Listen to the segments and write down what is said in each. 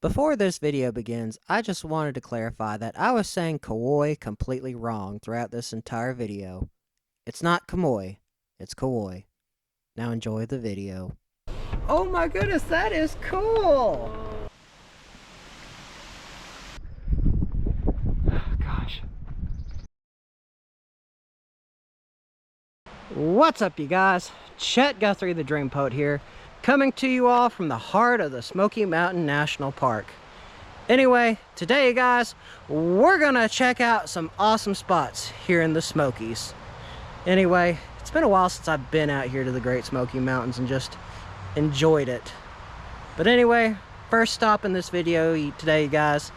Before this video begins, I just wanted to clarify that I was saying Kauai completely wrong throughout this entire video. It's not Kamoy, it's Kauai. Now enjoy the video. Oh my goodness, that is cool! Gosh. What's up, you guys? Chet-Guthrie, the Dream Poet here, coming to you all from the heart of the Smoky Mountain National Park. Anyway, today, guys, we're gonna check out some awesome spots here in the Smokies. Anyway, it's been a while since I've been out here to the Great Smoky Mountains and just enjoyed it. But anyway, first stop in this video today, guys,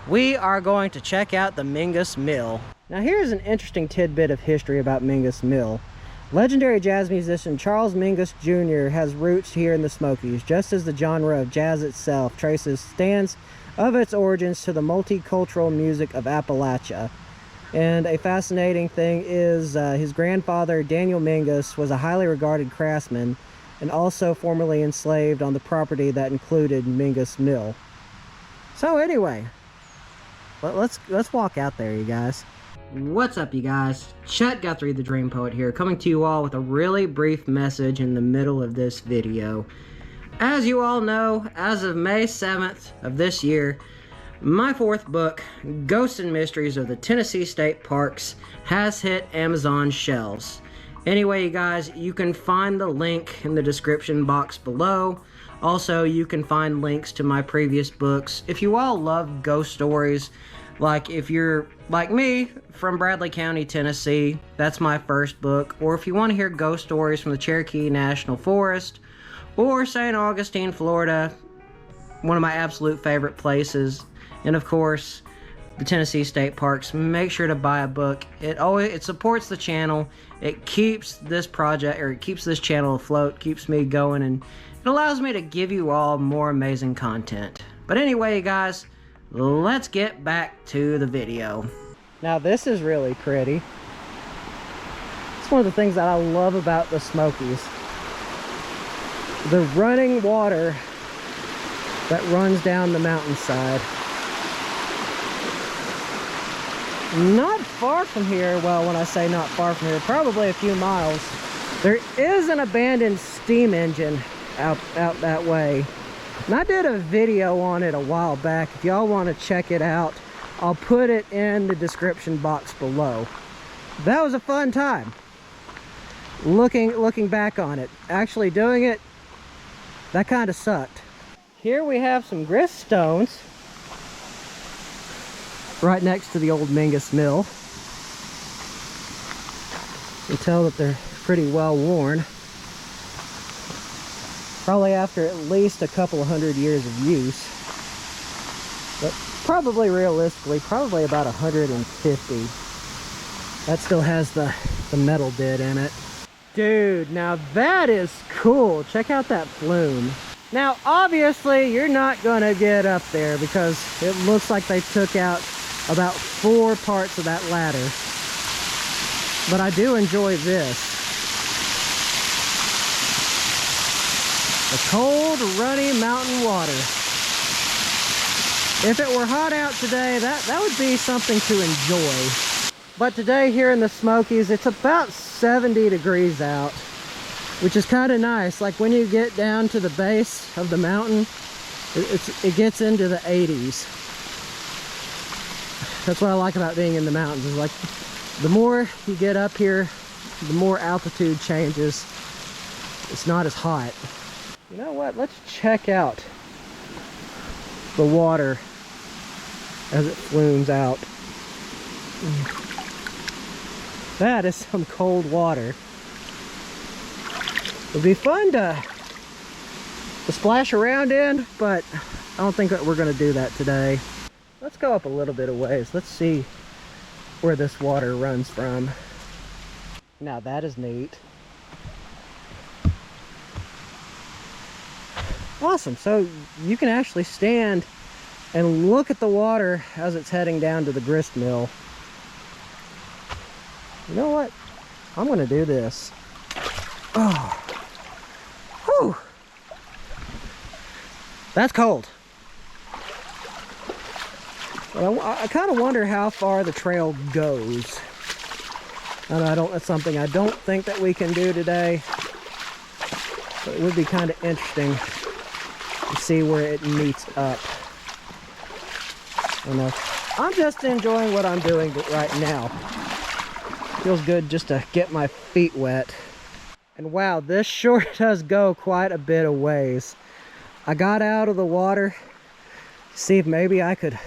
we are going to check out the Mingus Mill. Now, here's an interesting tidbit of history about Mingus Mill. Legendary jazz musician Charles Mingus Jr. has roots here in the Smokies, just as the genre of jazz itself stands of its origins to the multicultural music of Appalachia. And a fascinating thing is his grandfather, Daniel Mingus, was a highly regarded craftsman and also formerly enslaved on the property that included Mingus Mill. So anyway, let's walk out there, you guys. What's up, you guys? Chet-Guthrie, the Dream Poet here, coming to you all with a really brief message in the middle of this video. As you all know, as of May 7th of this year, my fourth book, Ghosts and Mysteries of the Tennessee State Parks, has hit Amazon shelves. Anyway, you guys, you can find the link in the description box below. Also, you can find links to my previous books. If you all love ghost stories, like if you're like me from Bradley County, Tennessee, that's my first book. Or if you want to hear ghost stories from the Cherokee National Forest or St. Augustine, Florida, one of my absolute favorite places, and of course the Tennessee State Parks, make sure to buy a book. It supports the channel. It keeps this project, or it keeps this channel afloat, keeps me going, and it allows me to give you all more amazing content. But anyway, you guys, let's get back to the video. Now, this is really pretty. It's one of the things that I love about the Smokies. The running water that runs down the mountainside. Not far from here, well, when I say not far from here, probably a few miles, there is an abandoned steam engine out that way. And I did a video on it a while back. If y'all want to check it out, I'll put it in the description box below. That was a fun time. Looking back on it. Actually doing it, that kind of sucked. Here we have some grist stones right next to the old Mingus Mill. You can tell that they're pretty well worn. Probably after at least a couple of hundred years of use. But probably realistically, probably about 150. That still has the metal bit in it. Dude, now that is cool. Check out that flume. Now, obviously, you're not gonna get up there because it looks like they took out about 4 parts of that ladder. But I do enjoy this. The cold, runny mountain water. If it were hot out today, that would be something to enjoy. But today here in the Smokies, it's about 70 degrees out, which is kind of nice. Like when you get down to the base of the mountain, it gets into the 80s. That's what I like about being in the mountains, is like the more you get up here, the more altitude changes. It's not as hot. You know what? Let's check out the water as it flumes out. That is some cold water. It'd be fun to splash around in, but I don't think that we're going to do that today. Let's go up a little bit of ways. Let's see where this water runs from. Now that is neat. Awesome. So you can actually stand and look at the water as it's heading down to the grist mill. You know what? I'm going to do this. Oh. Whew. That's cold. But I kind of wonder how far the trail goes. And that's something I don't think that we can do today. But it would be kind of interesting to see where it meets up. I don't know. I'm just enjoying what I'm doing right now. Feels good just to get my feet wet. And wow, this sure does go quite a bit of ways. I got out of the water, see if maybe I could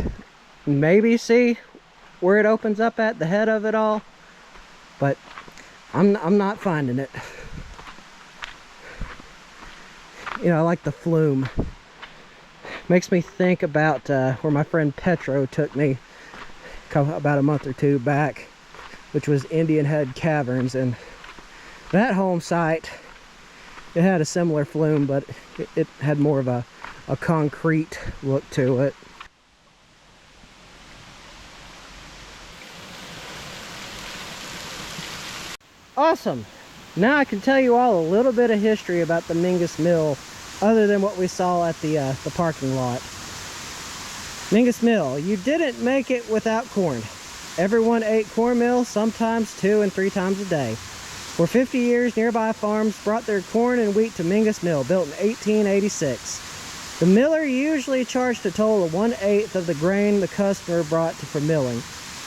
see where it opens up at the head of it all, but I'm not finding it. You know, I like the flume. Makes me think about where my friend Petro took me about a month or two back, which was Indian Head Caverns, and that home site, it had a similar flume, but it had more of a concrete look to it. Awesome! Now I can tell you all a little bit of history about the Mingus Mill, other than what we saw at the parking lot. Mingus Mill, you didn't make it without corn. Everyone ate cornmeal, sometimes 2 and 3 times a day. For 50 years, nearby farms brought their corn and wheat to Mingus Mill, built in 1886. The miller usually charged a toll of 1/8 of the grain the customer brought for milling.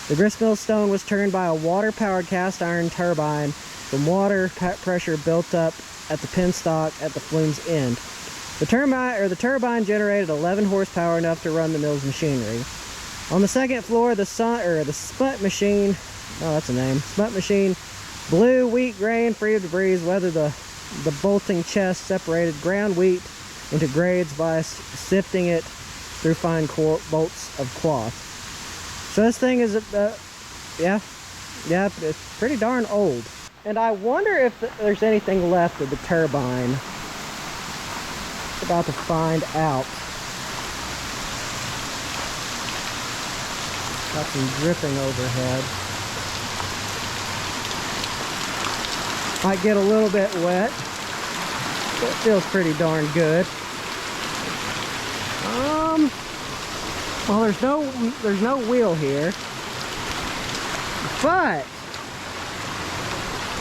The gristmill stone was turned by a water-powered cast iron turbine from water pressure built up at the penstock at the flume's end. The turbine generated 11 horsepower, enough to run the mill's machinery. On the second floor, the smut machine, oh that's a name, smut machine, blew wheat grain free of debris, whether the bolting chest separated ground wheat into grades by sifting it through fine bolts of cloth. So this thing is, yeah, it's pretty darn old. And I wonder if there's anything left of the turbine. About to find out. Got some dripping overhead. Might get a little bit wet, but it feels pretty darn good. Well, there's no wheel here, but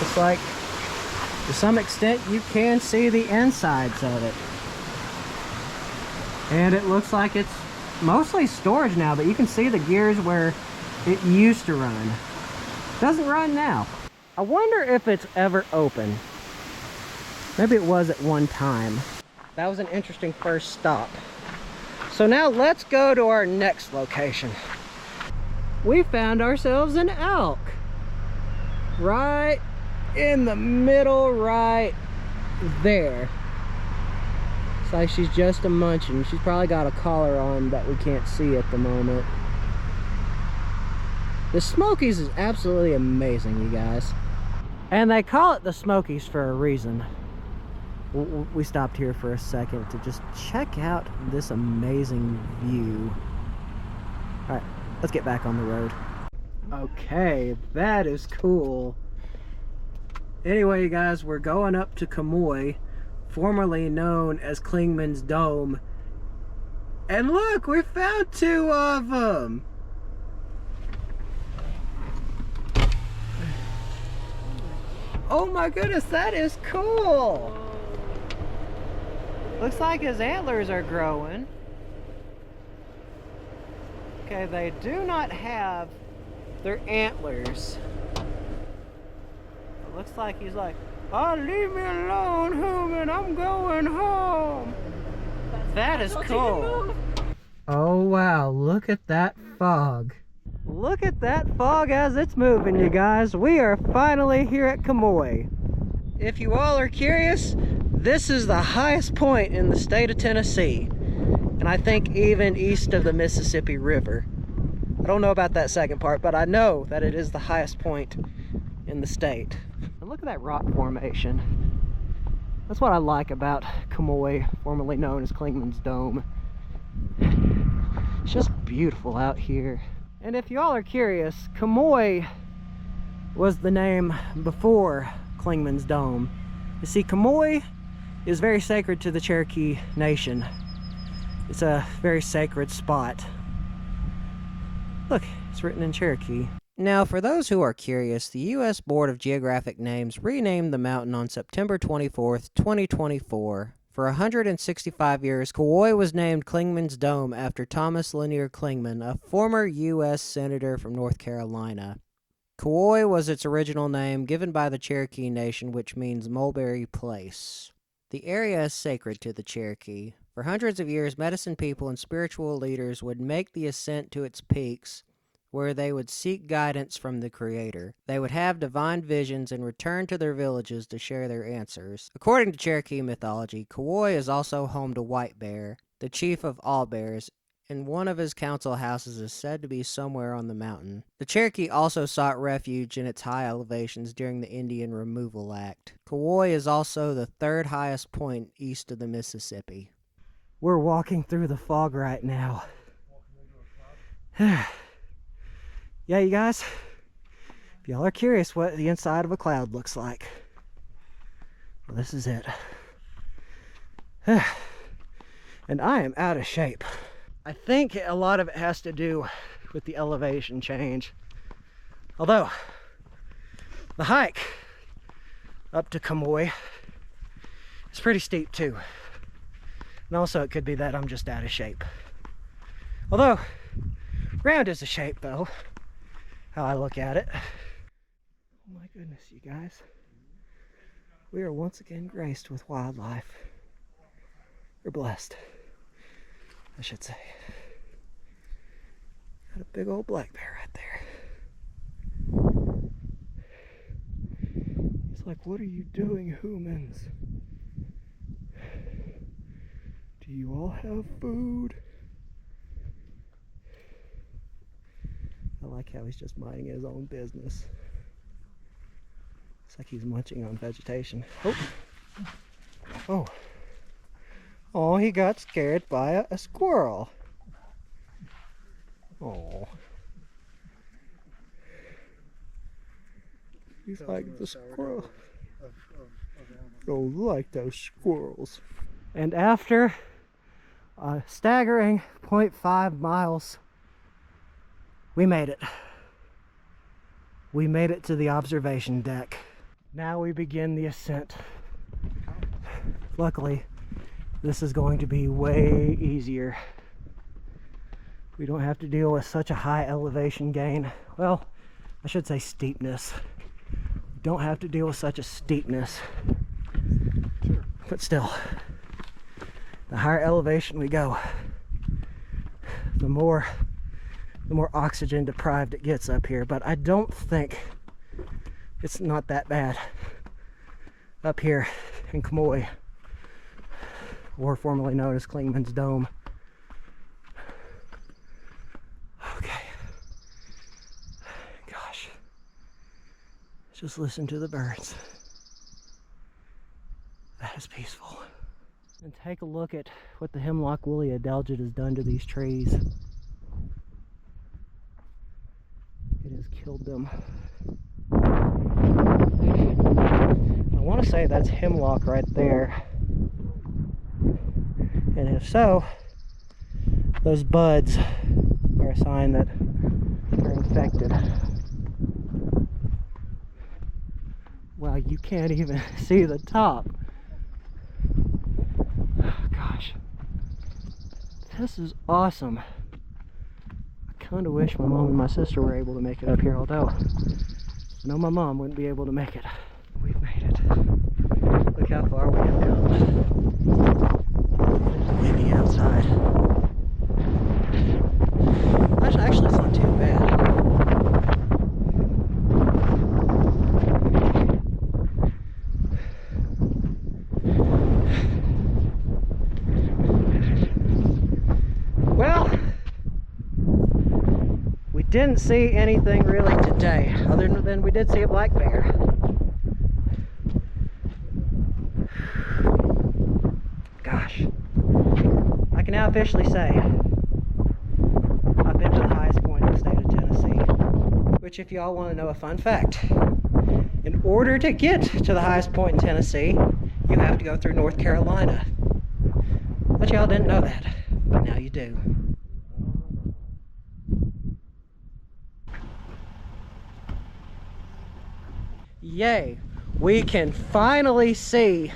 it's like to some extent you can see the insides of it. And it looks like it's mostly storage now, but you can see the gears where it used to run. Doesn't run now. I wonder if it's ever open. Maybe it was at one time. That was an interesting first stop. So now let's go to our next location. We found ourselves an elk. Right in the middle, right there. It's like she's just a munching. She's probably got a collar on that we can't see at the moment. The Smokies is absolutely amazing, you guys. And they call it the Smokies for a reason. We stopped here for a second to just check out this amazing view. Alright, let's get back on the road. Okay, that is cool. Anyway, you guys, we're going up to Kamoy, formerly known as Klingman's Dome. And look, we found 2 of them. Oh my goodness, that is cool. Looks like his antlers are growing. Okay, they do not have their antlers. It looks like he's like, oh, leave me alone, human, I'm going home. That is cool. Oh wow, look at that fog. Look at that fog as it's moving, you guys. We are finally here at Kamoy. If you all are curious, this is the highest point in the state of Tennessee. And I think even east of the Mississippi River. I don't know about that second part, but I know that it is the highest point in the state. And look at that rock formation. That's what I like about Kamoy, formerly known as Klingman's Dome. It's just beautiful out here. And if y'all are curious, Kamoy was the name before Klingman's Dome. You see, Kamoy is very sacred to the Cherokee Nation. It's a very sacred spot. Look, it's written in Cherokee. Now, for those who are curious, the U.S. Board of Geographic Names renamed the mountain on September 24th, 2024. For 165 years, Kauai was named Clingman's Dome after Thomas Lanier Clingman, a former U.S. Senator from North Carolina. Kauai was its original name given by the Cherokee Nation, which means Mulberry Place. The area is sacred to the Cherokee. For hundreds of years, medicine people and spiritual leaders would make the ascent to its peaks, where they would seek guidance from the Creator. They would have divine visions and return to their villages to share their answers. According to Cherokee mythology, Kauai is also home to White Bear, the chief of all bears, and one of his council houses is said to be somewhere on the mountain. The Cherokee also sought refuge in its high elevations during the Indian Removal Act. Kauai is also the third highest point east of the Mississippi. We're walking through the fog right now. Yeah, you guys, if y'all are curious what the inside of a cloud looks like, well, this is it. And I am out of shape. I think a lot of it has to do with the elevation change. Although, the hike up to Kamoy is pretty steep too. And also it could be that I'm just out of shape. Although, round is a shape though, how I look at it. Oh my goodness, you guys. We are once again graced with wildlife. We're blessed, I should say. Got a big old black bear right there. He's like, what are you doing, humans? Do you all have food? I like how he's just minding his own business. It's like he's munching on vegetation. Oh! Oh! Oh, he got scared by a squirrel. Oh. He's like the squirrel. Don't like those squirrels. And after a staggering 0.5 miles, we made it. We made it to the observation deck. Now we begin the ascent. Luckily, this is going to be way easier. We don't have to deal with such a high elevation gain. Well, I should say steepness. We don't have to deal with such a steepness. But still, the higher elevation we go, the more oxygen deprived it gets up here. But I don't think it's not that bad up here in Kamoy, or formerly known as Clingman's Dome. Okay. Gosh. Just listen to the birds. That is peaceful. And take a look at what the hemlock woolly adelgid has done to these trees. It has killed them. I want to say that's hemlock right there. And if so, those buds are a sign that they're infected. Wow, you can't even see the top. Oh, gosh. This is awesome. I kind of wish my mom and my sister were able to make it up here, although I know my mom wouldn't be able to make it. We've made it. Look how far we have come. Windy outside. Actually, it's not too bad. Well, we didn't see anything really today, other than we did see a black bear. Gosh. I can now officially say I've been to the highest point in the state of Tennessee. Which, if y'all want to know a fun fact, in order to get to the highest point in Tennessee, you have to go through North Carolina. But y'all didn't know that, but now you do. Yay, we can finally see,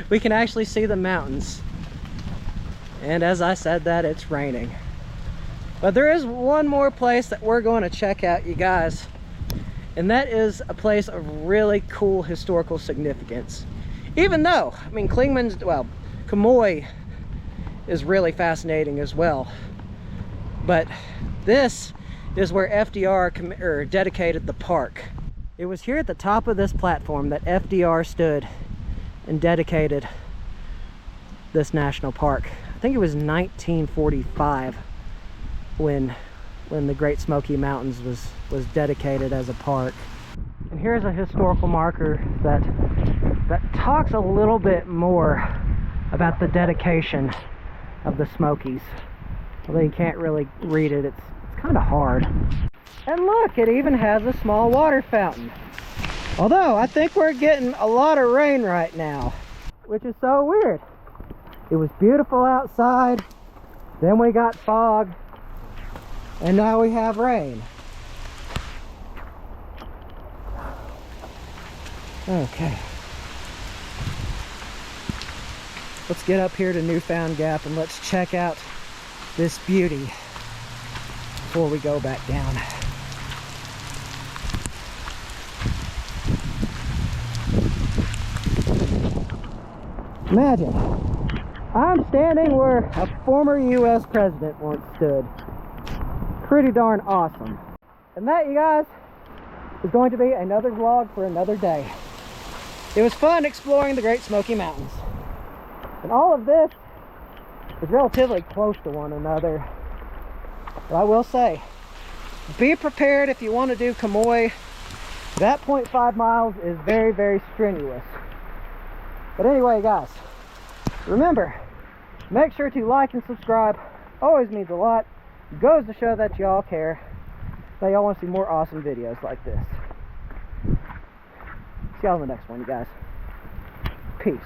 we can actually see the mountains. And as I said that, it's raining. But there is one more place that we're going to check out, you guys. And that is a place of really cool historical significance. Even though, I mean, Clingman's, well, Camoy is really fascinating as well. But this is where FDR dedicated the park. It was here at the top of this platform that FDR stood and dedicated this national park. I think it was 1945 when the Great Smoky Mountains was dedicated as a park. And here's a historical marker that talks a little bit more about the dedication of the Smokies. Although you can't really read it, it's kind of hard. And look, it even has a small water fountain. Although I think we're getting a lot of rain right now, which is so weird. It was beautiful outside, then we got fog, and now we have rain. Okay. Let's get up here to Newfound Gap and let's check out this beauty before we go back down. Imagine, I'm standing where a former U.S. president once stood. Pretty darn awesome. And that, you guys, is going to be another vlog for another day. It was fun exploring the Great Smoky Mountains. And all of this is relatively close to one another. But I will say, be prepared if you want to do Camoy. That 0.5 miles is very, very strenuous. But anyway, guys, remember, make sure to like and subscribe. Always means a lot. Goes to show that y'all care, that y'all want to see more awesome videos like this. See y'all in the next one, you guys. Peace.